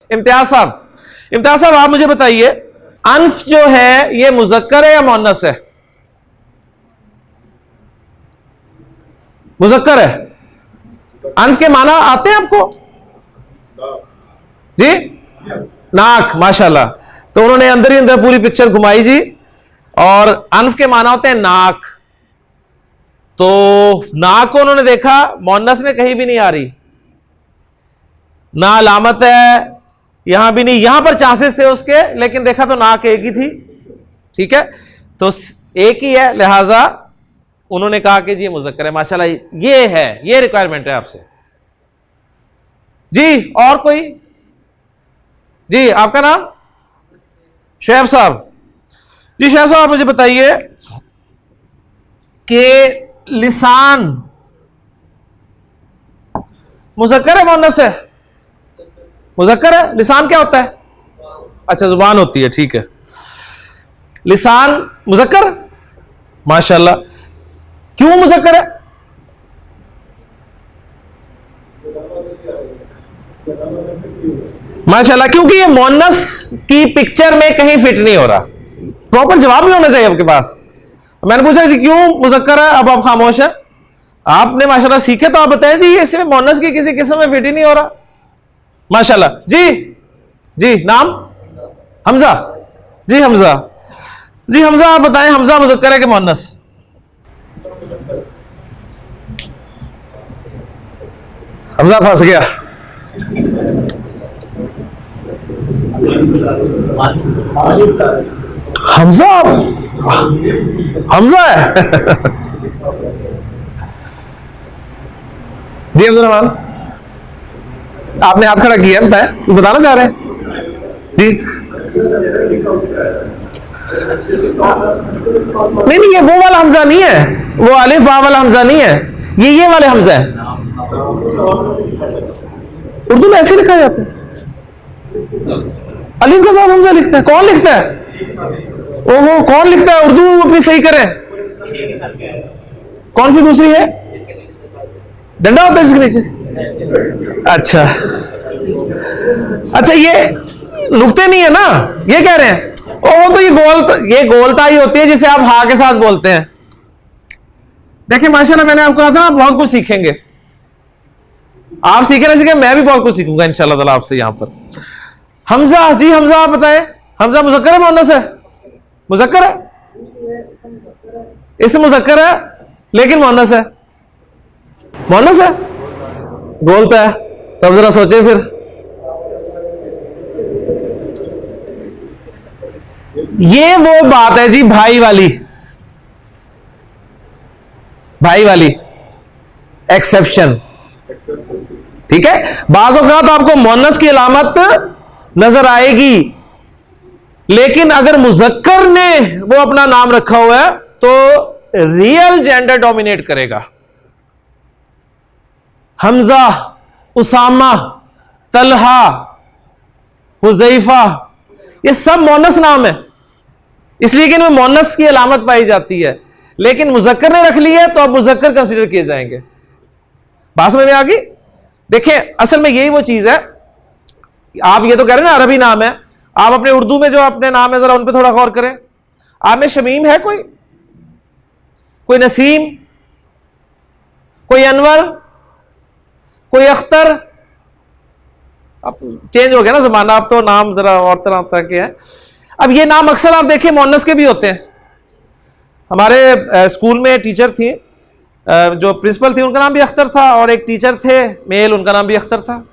इम्तियाज साहब आप मुझे बताइए, अनफ जो है ये मुजक्कर है या मुअन्नस है? मुजक्कर है। अनफ के माना आते हैं आपको जी? नाक, माशाल्लाह। तो उन्होंने अंदर ही अंदर पूरी पिक्चर घुमाई जी। और अनफ के माना होते हैं नाक। तो नाक को उन्होंने देखा मुअन्नस में कहीं भी नहीं आ रही, ना अलामत है, यहां भी नहीं, यहां पर चांसेस थे उसके, लेकिन देखा तो नाक एक ही थी। ठीक है, तो एक ही है, लिहाजा उन्होंने कहा कि जी मुज़क्कर है। माशाल्लाह, ये है, ये रिक्वायरमेंट है आपसे जी। और कोई जी? आपका नाम? शैब साहब जी। शैब साहब आप मुझे बताइए कि लिसान मुज़क्कर है मुअन्नस है? मुज़क्कर है। लिसान क्या होता है? अच्छा, जुबान होती है, ठीक है। लिसान मुज़क्कर, माशाल्लाह। क्यों मुज़क्कर है? माशाल्लाह, क्योंकि ये मुअन्नस की पिक्चर में कहीं फिट नहीं हो रहा। प्रॉपर जवाब भी होना चाहिए आपके पास। मैंने पूछा जी क्यों मुज़क्कर है, अब आप खामोश है। आपने माशाल्लाह सीखे तो आप बताएं जी, इसमें मुअन्नस की किसी किस्म में फिट ही नहीं हो रहा। माशाल्लाह जी। जी नाम? हमजा जी। हमजा जी। हमजा आप बताएं, हमजा मुज़क्कर है कि मुअन्नस? हमजा फंस गया। हमजा, हमजा है जी। अब्दुल, आपने हाथ खड़ा किया, बताएं, बताना चाह रहे हैं जी? नहीं नहीं, ये वो वाला हमजा नहीं है, वो अलिफ बा वाला हमजा नहीं है, ये वाले हमजा है। उर्दू में ऐसे लिखा जाता है, अलिफ का साथ हमजा लिखता है। कौन लिखता है? ओहो, कौन लिखता है? उर्दू अपनी सही करें। कौन सी दूसरी है? डंडा होता है इसके नीचे। अच्छा अच्छा, ये नुक्ते नहीं है ना, ये कह रहे हैं। ओ तो ये गोलता ही होती है जिसे आप हा के साथ बोलते हैं। देखिए माशाल्लाह, मैंने आपको कहा था आप बहुत कुछ सीखेंगे। आप सीखे ना सीखे, मैं भी बहुत कुछ सीखूंगा इंशाल्लाह ताला आपसे। यहां पर हमजा जी। हमजा आप बताएं, हमजा मुज़क्कर है मुअन्नस है? मुज़क्कर है। इससे मुज़क्कर है लेकिन मुअन्नस है। मुअन्नस है, बोलता है। तब जरा सोचे फिर। ये वो बात है जी, भाई वाली, भाई वाली एक्सेप्शन। ठीक है, बाज़ औक़ात आपको मुअन्नस की अलामत नजर आएगी, लेकिन अगर मुज़क्कर ने वो अपना नाम रखा हुआ है तो रियल जेंडर डोमिनेट करेगा। हमजा, उसामा, तलहा, हुज़ैफा, ये सब मुअन्नस नाम है, इसलिए कि इनमें मुअन्नस की अलामत पाई जाती है। लेकिन मुज़क्कर ने रख ली है तो अब मुज़क्कर कंसीडर किए जाएंगे। बात समझ में आ गई? देखिए, असल में यही वो चीज है। आप ये तो कह रहे हैं ना अरबी नाम है, आप अपने उर्दू में जो अपने नाम है जरा उन पे थोड़ा गौर करें। आप में शमीम है कोई नसीम, कोई अनवर, कोई अख्तर? अब तो चेंज हो गया ना जमाना, अब तो नाम जरा और तरह तरह के हैं। अब ये नाम अक्सर आप देखिए मुअन्नस के भी होते हैं। हमारे स्कूल में टीचर थी, जो प्रिंसिपल थी उनका नाम भी अख्तर था, और एक टीचर थे मेल, उनका नाम भी अख्तर था।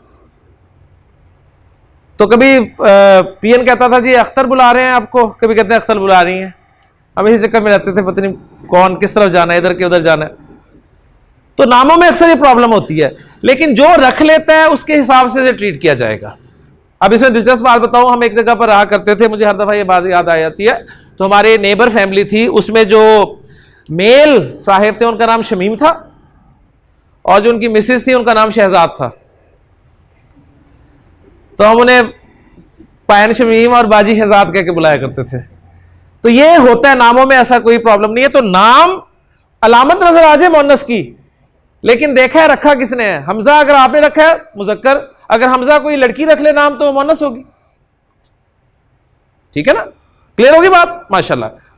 तो कभी पीएन कहता था जी अख्तर बुला रहे हैं आपको, कभी कहते हैं अख्तर बुला रही हैं। हम इसी चक्कर में रहते थे, पता नहीं कौन किस तरफ जाना है, इधर के उधर जाना है। तो नामों में अक्सर ये प्रॉब्लम होती है, लेकिन जो रख लेता है उसके हिसाब से ट्रीट किया जाएगा। अब इसमें दिलचस्प बात बताऊं, हम एक जगह पर रहा करते थे, मुझे हर दफा ये बात याद आ जाती है। तो हमारे नेबर फैमिली थी, उसमें जो मेल साहिब थे उनका नाम शमीम था, और जो उनकी मिसेस थी उनका नाम शहजाद था। तो हम उन्हें पायन शमीम और बाजी शहजाद कह के बुलाया करते थे। तो ये होता है, नामों में ऐसा कोई प्रॉब्लम नहीं है। तो नाम अलामत नजर आ जाए मुअन्नस की, लेकिन देखा है रखा किसने है। हमजा अगर आपने रखा है मुज़क्कर, अगर हमजा कोई लड़की रख ले नाम तो वो मोनस होगी। ठीक है ना, क्लियर होगी बात? माशाल्लाह।